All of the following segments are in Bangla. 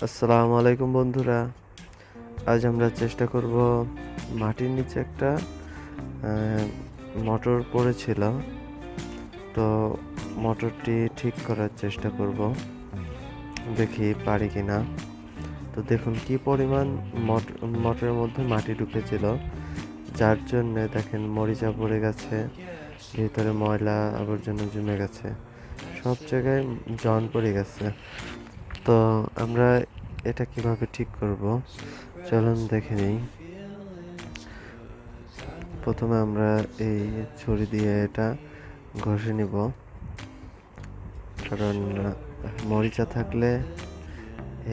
আসসালামু আলাইকুম বন্ধুরা। আজ আমরা চেষ্টা করব মাটির নিচে একটা মোটর পড়েছিল, তো মোটরটি ঠিক করার চেষ্টা করব, দেখি পারি কিনা। তো দেখুন কি পরিমাণ মোটরের মধ্যে মাটি ঢুকেছিল, যার জন্য দেখেন মরিচা পড়ে গেছে, ভিতরে ময়লা আবর্জনা জমে গেছে, সব জায়গায় জন পড়ে গেছে। তো আমরা এটা কিভাবে ঠিক করব চলুন দেখে নিই। প্রথমে আমরা এই ছুরি দিয়ে এটা ঘষে নিব, কারণ মরিচা থাকলে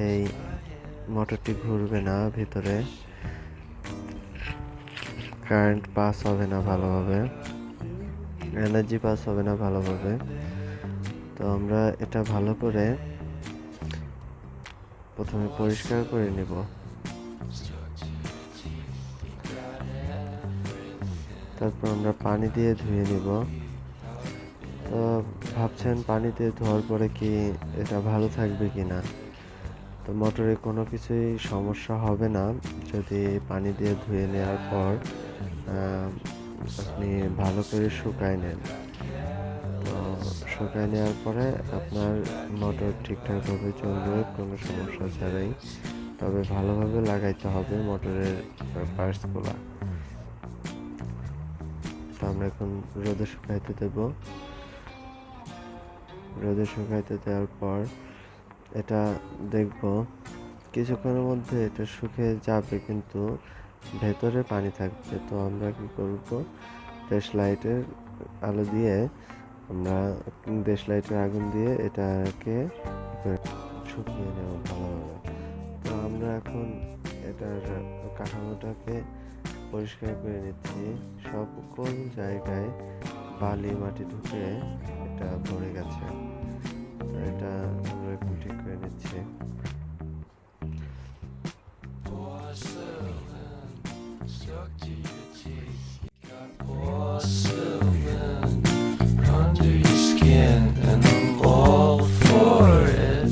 এই মোটরটি ঘুরবে না, ভিতরে কারেন্ট পাস হবে না ভালোভাবে, এনার্জি পাস হবে না ভালোভাবে। তো আমরা এটা ভালো করে প্রথমে পরিষ্কার করে নেব। তারপর আমরা পানি দিয়ে ধুয়ে নিব। তো ভাবছেন পানি দিয়ে ধোয়ার পরে কি এটা ভালো থাকবে কি না? তো মোটরে কোনো কিছুই সমস্যা হবে না যদি পানি দিয়ে ধুয়ে নেওয়ার পর আপনি ভালো করে শুকায় নেন। তো শুকায় নেওয়ার পরে আপনার মোটর ঠিকঠাকভাবে চলবে কোনো সমস্যা ছাড়াই। তবে ভালোভাবে লাগাইতে হবে মোটরের পার্টসগুলো। তো আমরা এখন রোদে শুকাইতে দেব। রোদে শুকাইতে দেওয়ার পর এটা দেখব কিছুক্ষণের মধ্যে এটা শুকিয়ে যাবে, কিন্তু ভেতরে পানি থাকবে। তো আমরা কি করব, দেশলাইটের আলো দিয়ে আমরা দেশলাইটের আগুন দিয়ে এটাকে শুকিয়ে নেব ভালোভাবে। তো আমরা এখন এটার কাঠামোটাকে পরিষ্কার করে নিচ্ছি। সকল জায়গায় বালি মাটি ঢুকে এটা ভরে গেছে, এটা আমরা এখন ঠিক করে নিচ্ছি। Under your skin, and I'm all for it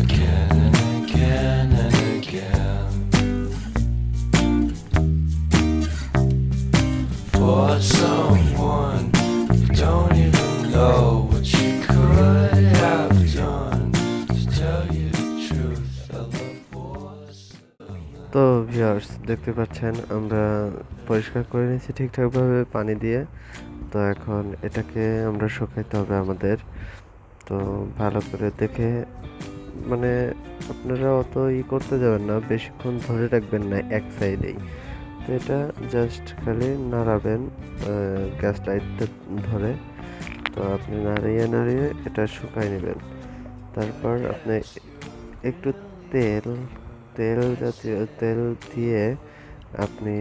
again and again and again. For someone you don't even know what you could have done. To tell you the truth, I love was. তো ভিউয়ার্স দেখতে পাচ্ছেন আমরা পরিষ্কার করে নিয়েছি ঠিকঠাকভাবে পানি দিয়ে। তো এখন এটাকে আমরা শুকাইতে হবে আমাদের। তো ভালো করে দেখে, মানে আপনারা অত করতে যাবেন না, বেশিক্ষণ ধরে রাখবেন না এক সাইডেই। তো এটা জাস্ট খালি নাড়াবেন গ্যাস লাইটটা ধরে। তো আপনি নাড়িয়ে নাড়িয়ে এটা শুকাই নেবেন। তারপর আপনি একটু তেল তেল জাতীয় তেল দিয়ে আপনি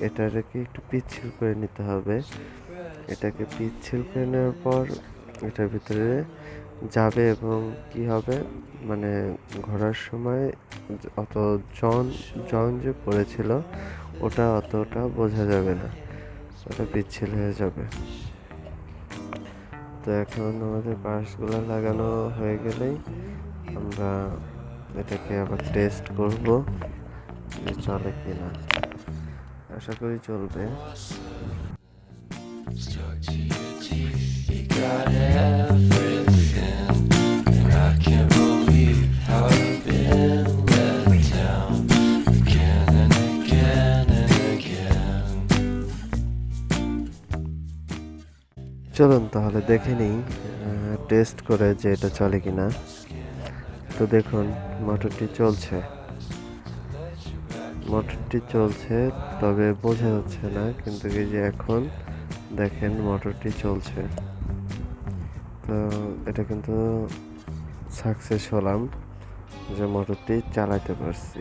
এটাকে একটু পিচ্ছিল করে নিতে হবে। এটাকে পিচ্ছিল করে নেওয়ার পর এটার ভিতরে যাবে এবং কি হবে, মানে ঘোরার সময় অত জন জন যে পড়েছিল ওটা অতটা বোঝা যাবে না, ওটা পিচ্ছিল হয়ে যাবে। তো এখন আমাদের পার্টসগুলো লাগানো হয়ে গেলেই আমরা এটাকে আবার টেস্ট করব যে চলে কিনা। আশা করি চলবে। Stuck to your teeth, you got everything, and I can't believe how I've been let down again and again and again. চলুন তাহলে দেখে নিই টেস্ট করে যে এটা চলে কিনা। তো দেখুন মোটরটি চলছে, তবে বোঝা যাচ্ছে না, কিন্তু এই যে এখন দেখেন মোটরটি চলছে। তো এটা কিন্তু সাকসেস হলাম যে মোটরটি চালাতে পারছি।